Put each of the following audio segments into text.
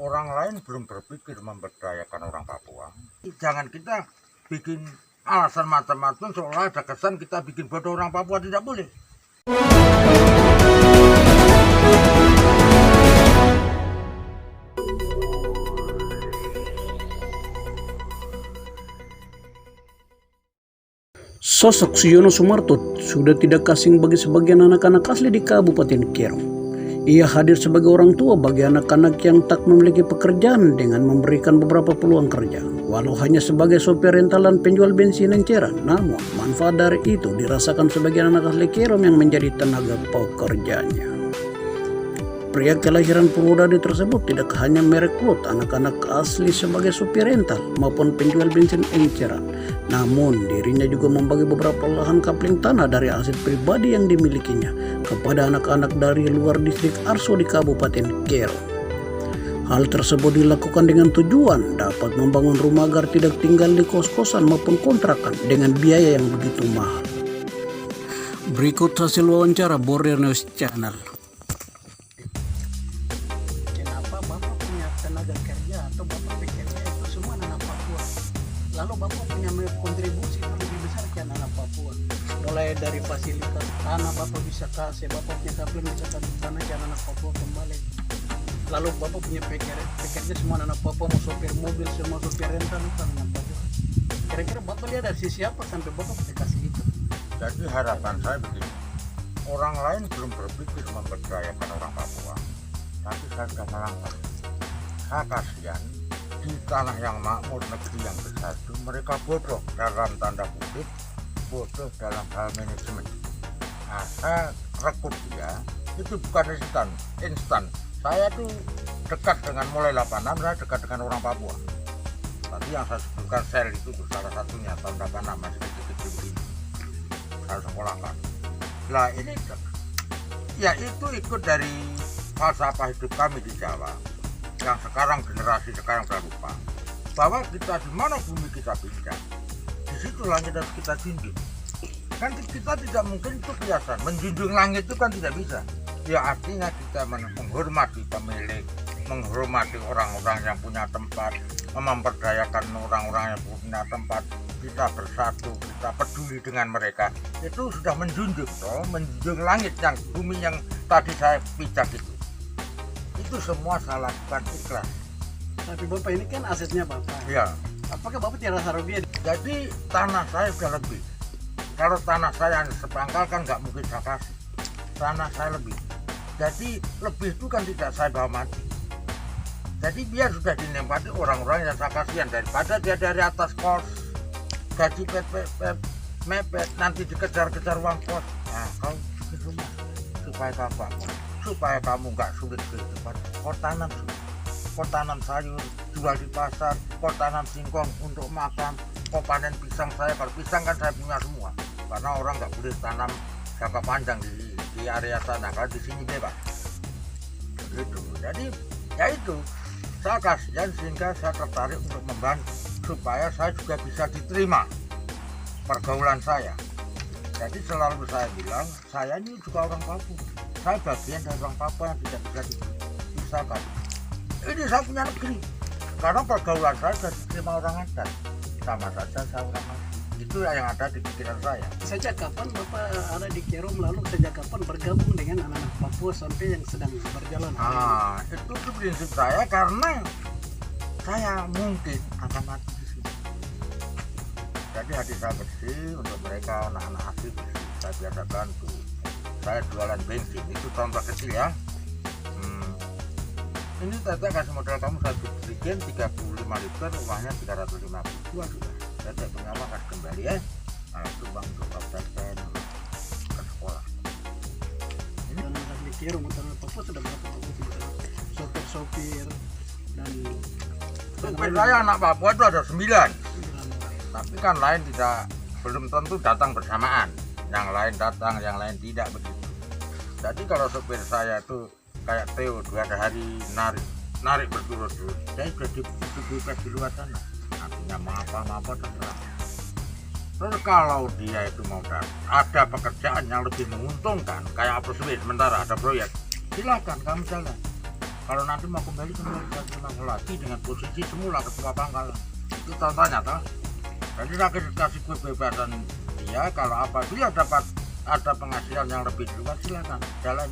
orang lain belum berpikir memberdayakan orang Papua. Jangan kita bikin alasan macam-macam seolah ada kesan kita bikin bodoh orang Papua, tidak boleh. Sosok Siono Sumarto sudah tidak asing bagi sebagian anak-anak asli di Kabupaten Kero. Ia hadir sebagai orang tua bagi anak-anak yang tak memiliki pekerjaan dengan memberikan beberapa peluang kerja. Walau hanya sebagai sopir rental dan penjual bensin enceran, namun manfaat dari itu dirasakan sebagian anak asli Kero yang menjadi tenaga pekerjanya. Pria kelahiran Purwodadi tersebut tidak hanya merekrut anak-anak asli sebagai supir rental maupun penjual bensin enceran, namun dirinya juga membagi beberapa lahan kapling tanah dari aset pribadi yang dimilikinya kepada anak-anak dari luar distrik Arso di Kabupaten Kero. Hal tersebut dilakukan dengan tujuan dapat membangun rumah agar tidak tinggal di kos-kosan maupun kontrakan dengan biaya yang begitu mahal. Berikut hasil wawancara Border News Channel. Kenapa Bapak punya tenaga kerja atau Bapak pikirnya itu semua anak Papua? Lalu Bapak punya kontribusi lebih besar ke anak Papua. Mulai dari fasilitas tanah Bapak bisa kasih, Bapak punya kapling bisa kasih tanah ke anak Papua kembali. Lalu Bapak punya pekerja semua anak Papua, mau sopir mobil, semua sopir rental itu anak Papua. Kira-kira Bapak lihat dari sisi apa sampai Bapak bisa kasih itu? Jadi harapan saya begini, orang lain belum berpikir memberdayakan orang Papua, tapi saya sudah melangkah. Saya kasihan di tanah yang makmur, negeri yang besar itu mereka bodoh dalam tanda kutip, bodoh dalam hal manajemen. Nah, saya rekrut dia itu bukan instan. Saya tuh dekat dengan mulai 86, saya dekat dengan orang Papua. Tadi yang saya sebutkan sel itu tuh salah satunya tahun 86 masih kecil-kecil begini. Saya sekolahkan. Nah ini ya itu ikut dari falsafah hidup kami di Jawa yang sekarang generasi sekarang sudah lupa bahwa kita di mana bumi kita pindah, di situ langit harus kita junjung. Kan kita tidak mungkin itu biasa menjunjung langit itu kan tidak bisa. Ya artinya kita menghormati pemilik, menghormati orang-orang yang punya tempat, memperdayakan orang-orang yang punya tempat, kita bersatu, kita peduli dengan mereka. Itu sudah menjunjung langit yang bumi yang tadi saya pijak itu. Itu semua saya lakukan ikhlas. Tapi Bapak ini kan asetnya Bapak. Ya. Apakah Bapak tidak rasa rugi? Jadi tanah saya sudah lebih. Kalau tanah saya hanya sepangkal kan nggak mungkin saya kasih. Tanah saya lebih. Jadi lebih itu kan tidak saya bawa mati. Jadi biar sudah dinikmati orang-orang yang saya kasihan daripada dia dari atas kos gaji mepet nanti dikejar-kejar uang kos. Nah kau bikin rumah supaya apa? Supaya kamu nggak sulit kehidupan. Kau tanam sayur jual di pasar, kau tanam singkong untuk makan, kau panen pisang saya. Kalau pisang kan saya punya semua karena orang nggak boleh tanam jangka panjang di area sana, kalau di sini bebas gitu. Jadi ya itu saya kasihan sehingga saya tertarik untuk membantu supaya saya juga bisa diterima pergaulan saya. Jadi selalu saya bilang saya ini juga orang Papua, saya bagian dari orang Papua yang tidak bisa dipisahkan. Ini saya punya negeri karena pergaulan saya sudah diterima orang adat, sama saja saya orang asli. Itu yang ada di pikiran saya. Sejak kapan Bapak ada di Kero, lalu sejak kapan bergabung dengan anak-anak Papua sampai yang sedang berjalan? Nah, itu prinsip saya karena saya mungkin akan mati di sini. Jadi hati saya bersih untuk mereka anak-anak asli bersih. Saya biasa bantu. Saya jualan bensin, itu contoh kecil ya. Ini Tete kasih modal kamu satu bikin 35 liter, uangnya 352 sudah. Tete punya uang kasih kembali ya. Nah itu uang untuk Tete ke sekolah. Ini anak di Kero, anak Papua sudah berapa sopir dan supir saya anak Papua itu ada 9. Tapi kan lain belum tentu datang bersamaan. Yang lain datang, yang lain tidak begitu. Jadi kalau sopir saya itu kayak Theo 2 hari narik berturut-turut, saya sudah dibebas di luar sana. Artinya apa terserah. Terus kalau dia itu mau ada pekerjaan yang lebih menguntungkan, kayak apa sementara ada proyek, silakan kamu jalan. Kalau nanti mau kembali ke Malaysia lagi dengan posisi semula ketua pangkalan, itu contohnya toh. Jadi saya kasih kebebasan dia, kalau apabila dapat ada penghasilan yang lebih luas silakan jalan.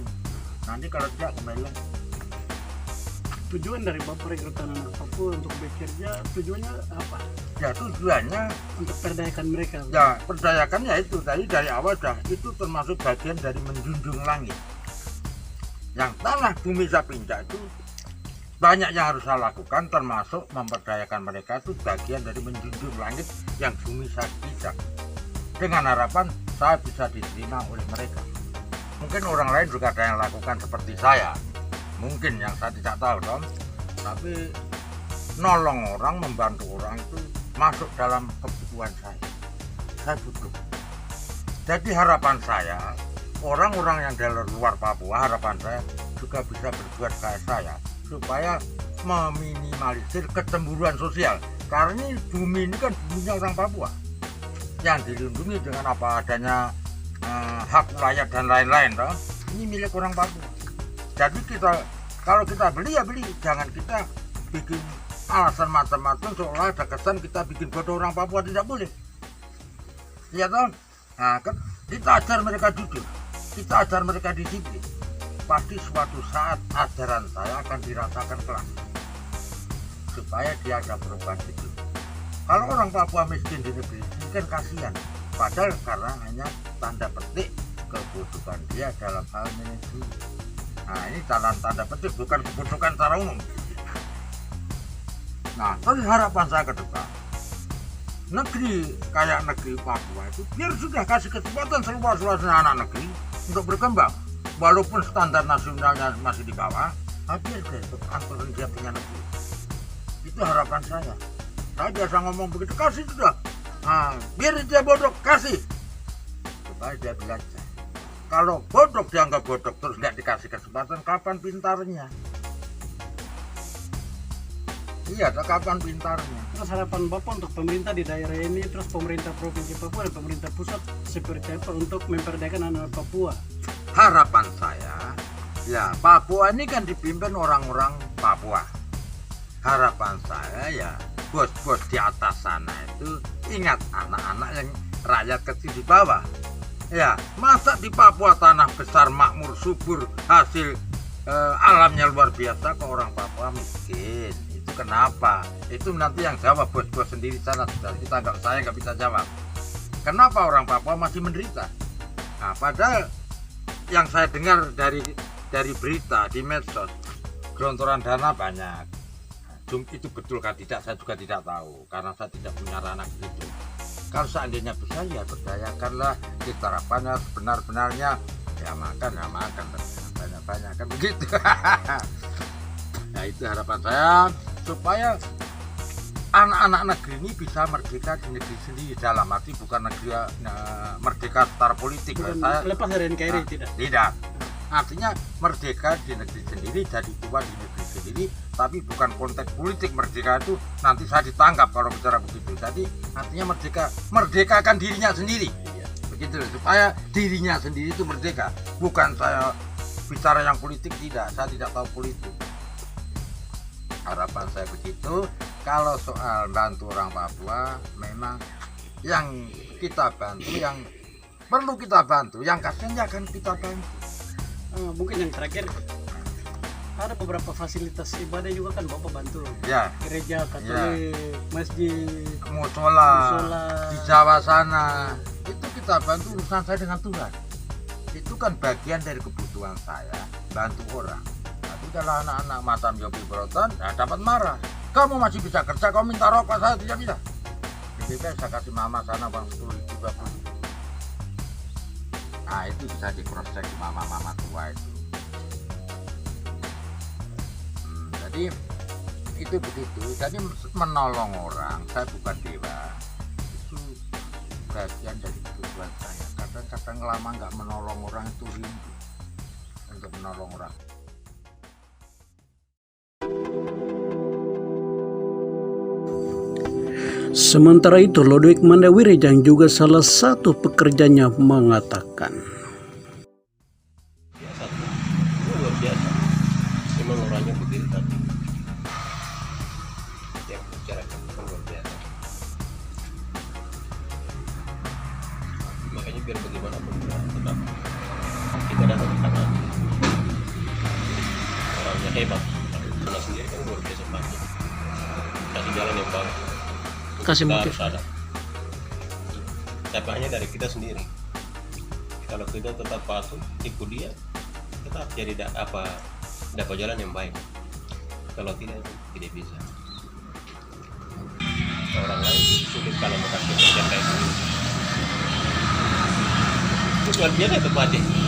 Nanti kalau tidak kembali lagi. Tujuan dari Bapak rekrutan anak Papua untuk bekerja, tujuannya apa? Ya tujuannya Untuk perdayakan mereka. ya perdayakan ya itu tadi dari awal dah itu termasuk bagian dari menjunjung langit. Yang tanah bumi Sapinca itu banyak yang harus saya lakukan, termasuk memperdayakan mereka itu bagian dari menjunjung langit yang bumi Sapinca. Dengan harapan saya bisa diterima oleh mereka. Mungkin orang lain juga ada yang lakukan seperti saya. Mungkin yang saya tidak tahu dong. Tapi nolong orang, membantu orang itu masuk dalam kebutuhan saya. Saya butuh. Jadi harapan saya, orang-orang yang dari luar Papua, harapan saya juga bisa berbuat kayak saya, supaya meminimalisir kecemburuan sosial. Karena ini bumi ini kan buminya orang Papua, yang dilindungi dengan apa adanya hak wilayah dan lain-lain toh. Ini milik orang Papua. Jadi kita kalau kita beli ya beli, jangan kita bikin alasan macam-macam seolah ada kesan kita bikin bodoh orang Papua, tidak boleh. Iya toh? Nah, kita ajar mereka jujur, kita ajar mereka disiplin. Pasti suatu saat ajaran saya akan dirasakan kelak, supaya dia ada perubahan hidup. Kalau orang Papua miskin di negeri ini kan kasihan, padahal karena hanya tanda petik kebutuhan dia dalam hal manajemen. Nah ini tanda petik, bukan kebutuhan secara umum. Nah terus harapan saya ke depan, negeri kayak negeri Papua itu biar sudah kasih kesempatan seluas-luasnya anak negeri untuk berkembang. Walaupun standar nasionalnya masih di bawah, tapi biar deh dia punya negeri. Itu harapan saya. Saya biasa ngomong begitu, kasih sudah. Nah, biar dia bodoh, kasih. Supaya dia belajar. Kalau bodoh dianggap bodoh terus nggak dikasih kesempatan, kapan pintarnya? Iya, kapan pintarnya? Terus harapan Bapak untuk pemerintah di daerah ini, terus pemerintah Provinsi Papua dan pemerintah pusat seperti apa untuk memperdayakan anak Papua? Harapan saya, ya Papua ini kan dipimpin orang-orang Papua. Harapan saya ya bos-bos di atas sana itu ingat anak-anak yang rakyat kecil di bawah. Ya, masa di Papua tanah besar, makmur, subur, hasil alamnya luar biasa, kok orang Papua miskin? Itu kenapa? Itu nanti yang jawab bos-bos sendiri sana. Kita saya nggak bisa jawab. Kenapa orang Papua masih menderita? Nah, padahal yang saya dengar dari berita di medsos, gelontoran dana banyak. Itu betul kan tidak, saya juga tidak tahu karena saya tidak punya ranah itu. Kalau seandainya bisa ya berdayakanlah, kita harapannya sebenar-benarnya ya makan banyak-banyak kan begitu. Nah itu harapan saya supaya anak-anak negeri ini bisa merdeka di negeri sendiri, dalam arti bukan negeri merdeka secara politik. Saya lepas dari NKRI tidak. Artinya merdeka di negeri sendiri, jadi tua di negeri sendiri, tapi bukan konteks politik. Merdeka itu nanti saya ditangkap kalau bicara begitu. Jadi artinya merdekakan dirinya sendiri, begitu, supaya dirinya sendiri itu merdeka. Bukan saya bicara yang politik, tidak, saya tidak tahu politik. Harapan saya begitu. Kalau soal bantu orang Papua, memang yang kita bantu, yang perlu kita bantu, yang kasihan ya akan kita bantu. Mungkin yang terakhir, ada beberapa fasilitas ibadah juga kan Bapak bantu ya, gereja Katolik, masjid, musola di Jawa sana, itu kita bantu. Urusan saya dengan Tuhan, itu kan bagian dari kebutuhan saya, bantu orang. Tapi kalau anak-anak macam Yopi Broton ya dapat marah, kamu masih bisa kerja, kamu minta rokok, saya tidak bisa. Lebih baik saya kasih mama sana bang 10.000, 20.000. Nah itu bisa di cross check mama-mama tua itu. Jadi itu begitu. Jadi menolong orang, saya bukan dewa, itu bagian dari kebutuhan saya. Kadang-kadang lama nggak menolong orang itu rindu untuk menolong orang. Sementara itu, Lodwig Mandawiri yang juga salah satu pekerjanya mengatakan, biasa, luar biasa. Memang orangnya begitu. biar bagaimanapun juga tetap kita datang karena orangnya hebat. Kalau sendiri kan luar biasa banyak, kasih jalan yang bagus. Kasih Kita motiv. harus ada, tapi hanya dari kita sendiri. Kalau kita tetap patuh ikut dia, tetap jadi dapat jalan yang baik. Kalau tidak bisa. Orang lain sulit kalau mau kasih kerja kayak gini. Itu luar biasa itu Pak Ade.